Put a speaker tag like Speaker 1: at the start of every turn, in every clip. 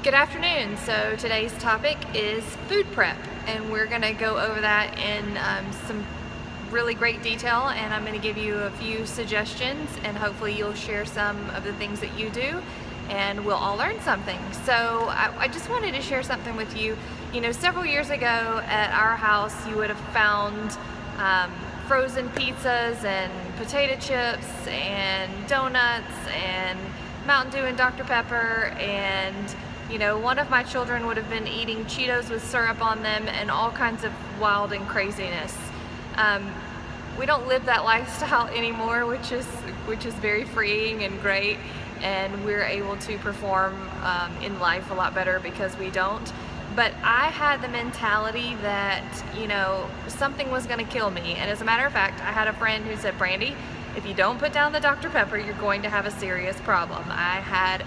Speaker 1: Good afternoon. So today's topic is food prep, and we're going to go over that in some really great detail, and I'm going to give you a few suggestions, and hopefully you'll share some of the things that you do and we'll all learn something. So I just wanted to share something with you. You know, several years ago at our house you would have found frozen pizzas and potato chips and donuts and Mountain Dew and Dr. Pepper, and you know, one of my children would have been eating Cheetos with syrup on them and all kinds of wild and craziness. We don't live that lifestyle anymore, which is very freeing and great, and we're able to perform in life a lot better because we don't. But I had the mentality that, you know, something was going to kill me, and as a matter of fact, I had a friend who said, "Brandy, if you don't put down the Dr. Pepper, you're going to have a serious problem." I had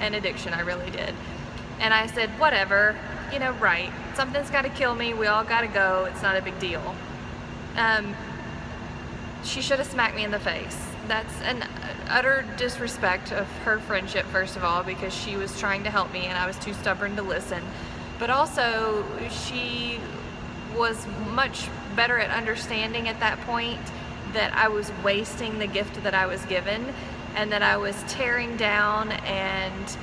Speaker 1: an addiction, I really did. And I said, whatever, you know, right, something's got to kill me, we all got to go, it's not a big deal. She should have smacked me in the face. That's an utter disrespect of her friendship, first of all, because she was trying to help me and I was too stubborn to listen. But also, she was much better at understanding at that point that I was wasting the gift that I was given, and that I was tearing down and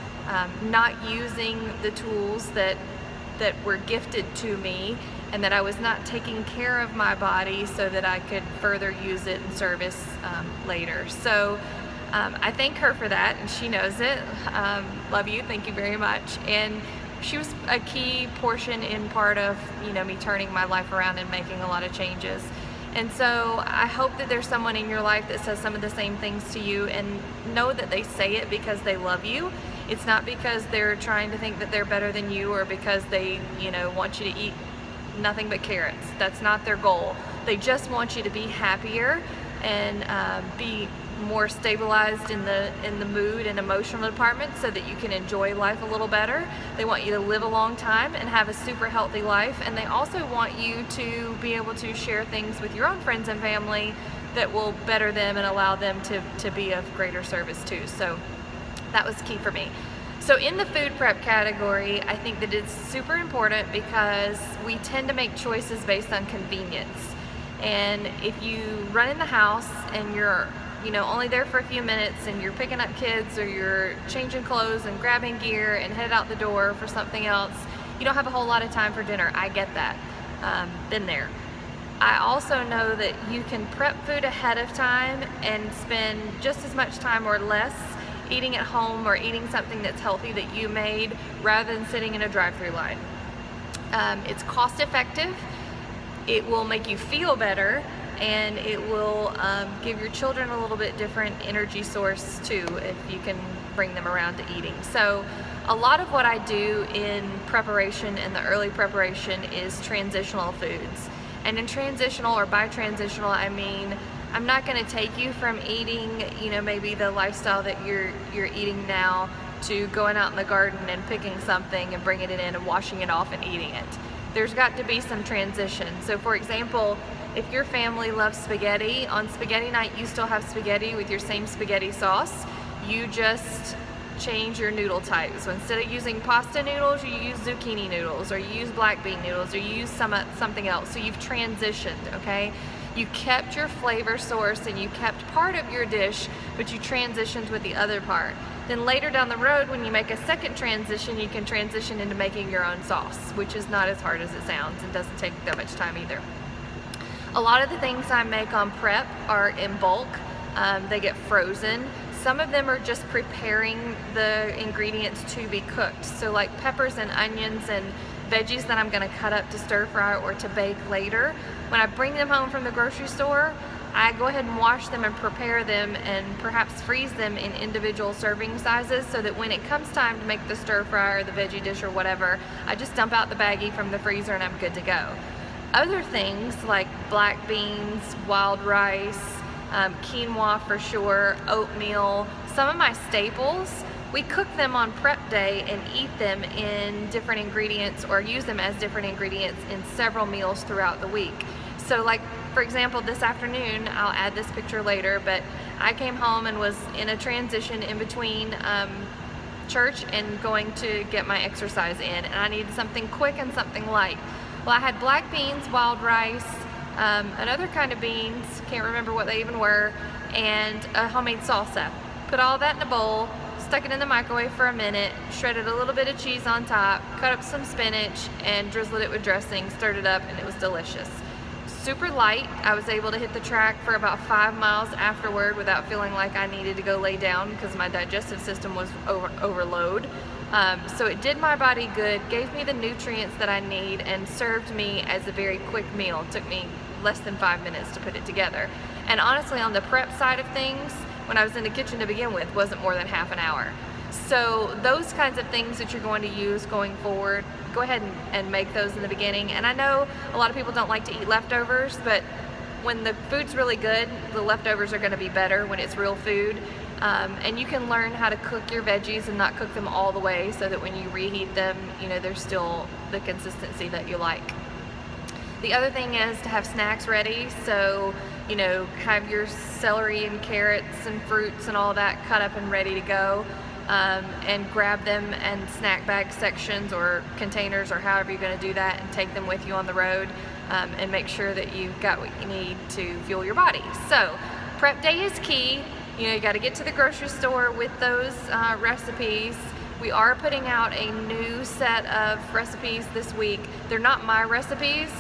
Speaker 1: not using the tools that were gifted to me, and that I was not taking care of my body so that I could further use it in service later. So I thank her for that, and she knows it. Love you, thank you very much. And she was a key portion in part of, you know, me turning my life around and making a lot of changes. And so I hope that there's someone in your life that says some of the same things to you, and know that they say it because they love you. It's not because they're trying to think that they're better than you, or because they, you know, want you to eat nothing but carrots. That's not their goal. They just want you to be happier and be more stabilized in the mood and emotional department, so that you can enjoy life a little better. They want you to live a long time and have a super healthy life, and they also want you to be able to share things with your own friends and family that will better them and allow them to be of greater service too. So that was key for me. So in the food prep category, I think that it's super important because we tend to make choices based on convenience. And if you run in the house and you're, you know, only there for a few minutes, and you're picking up kids, or you're changing clothes and grabbing gear and headed out the door for something else, you don't have a whole lot of time for dinner. I get that. Been there. I also know that you can prep food ahead of time and spend just as much time or less eating at home, or eating something that's healthy that you made, rather than sitting in a drive-through line. It's cost effective, it will make you feel better, and it will give your children a little bit different energy source too, if you can bring them around to eating. So a lot of what I do in preparation, in the early preparation, is transitional foods. And in transitional, or by transitional, I mean I'm not going to take you from eating, you know, maybe the lifestyle that you're eating now, to going out in the garden and picking something and bringing it in and washing it off and eating it. There's got to be some transition. So for example, if your family loves spaghetti, on spaghetti night you still have spaghetti with your same spaghetti sauce. You just change your noodle types. So instead of using pasta noodles, you use zucchini noodles, or you use black bean noodles, or you use something else. So you've transitioned, okay? You kept your flavor source and you kept part of your dish, but you transitioned with the other part. Then later down the road, when you make a second transition, you can transition into making your own sauce, which is not as hard as it sounds and doesn't take that much time either. A lot of the things I make on prep are in bulk. They get frozen. Some of them are just preparing the ingredients to be cooked. So like peppers and onions and veggies that I'm going to cut up to stir fry or to bake later, when I bring them home from the grocery store, I go ahead and wash them and prepare them, and perhaps freeze them in individual serving sizes, so that when it comes time to make the stir fry or the veggie dish or whatever, I just dump out the baggie from the freezer and I'm good to go. Other things like black beans, wild rice, quinoa for sure, oatmeal, some of my staples, we cook them on prep day and eat them in different ingredients, or use them as different ingredients in several meals throughout the week. So like, for example, this afternoon, I'll add this picture later, but I came home and was in a transition in between church and going to get my exercise in, and I needed something quick and something light. Well, I had black beans, wild rice, another kind of beans, can't remember what they even were, and a homemade salsa. Put all that in a bowl, stuck it in the microwave for a minute, shredded a little bit of cheese on top, cut up some spinach, and drizzled it with dressing, stirred it up, and it was delicious. Super light. I was able to hit the track for about 5 miles afterward without feeling like I needed to go lay down because my digestive system was overload. So it did my body good, gave me the nutrients that I need, and served me as a very quick meal. It took me less than 5 minutes to put it together. And honestly, on the prep side of things, when I was in the kitchen to begin with, wasn't more than half an hour. So those kinds of things that you're going to use going forward, go ahead and make those in the beginning. And I know a lot of people don't like to eat leftovers, but when the food's really good, the leftovers are going to be better when it's real food. And you can learn how to cook your veggies and not cook them all the way so that when you reheat them, you know, there's still the consistency that you like. The other thing is to have snacks ready. So, you know, have your celery and carrots and fruits and all that cut up and ready to go. And grab them in snack bag sections or containers or however you're going to do that, and take them with you on the road, and make sure that you've got what you need to fuel your body. So prep day is key. You know, you got to get to the grocery store with those recipes. We are putting out a new set of recipes this week. They're not my recipes.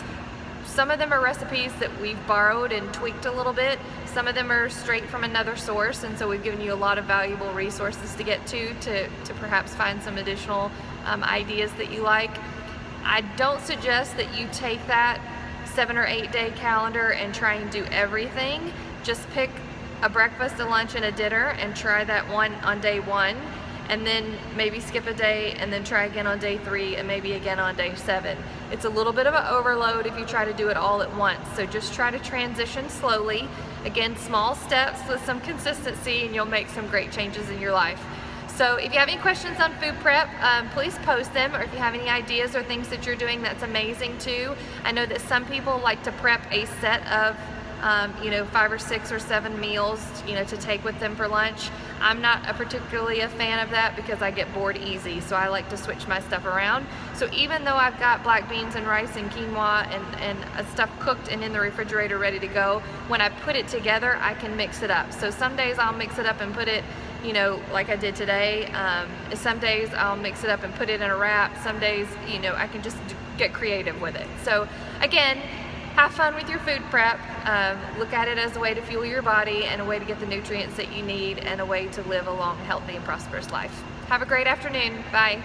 Speaker 1: Some of them are recipes that we've borrowed and tweaked a little bit. Some of them are straight from another source, and so we've given you a lot of valuable resources to get to perhaps find some additional ideas that you like. I don't suggest that you take that 7 or 8 day calendar and try and do everything. Just pick a breakfast, a lunch, and a dinner and try that one on day 1. And then maybe skip a day and then try again on day 3 and maybe again on day 7. It's a little bit of an overload if you try to do it all at once. So just try to transition slowly. Again, small steps with some consistency, and you'll make some great changes in your life. So if you have any questions on food prep, please post them, or if you have any ideas or things that you're doing, that's amazing too. I know that some people like to prep a set of 5 or 6 or 7 meals, to take with them for lunch. I'm not particularly a fan of that because I get bored easy, so I like to switch my stuff around. So even though I've got black beans and rice and quinoa and stuff cooked and in the refrigerator ready to go, when I put it together, I can mix it up. So some days I'll mix it up and put it, like I did today. Some days I'll mix it up and put it in a wrap. Some days, I can just get creative with it. So again, have fun with your food prep. Look at it as a way to fuel your body and a way to get the nutrients that you need and a way to live a long, healthy, and prosperous life. Have a great afternoon. Bye.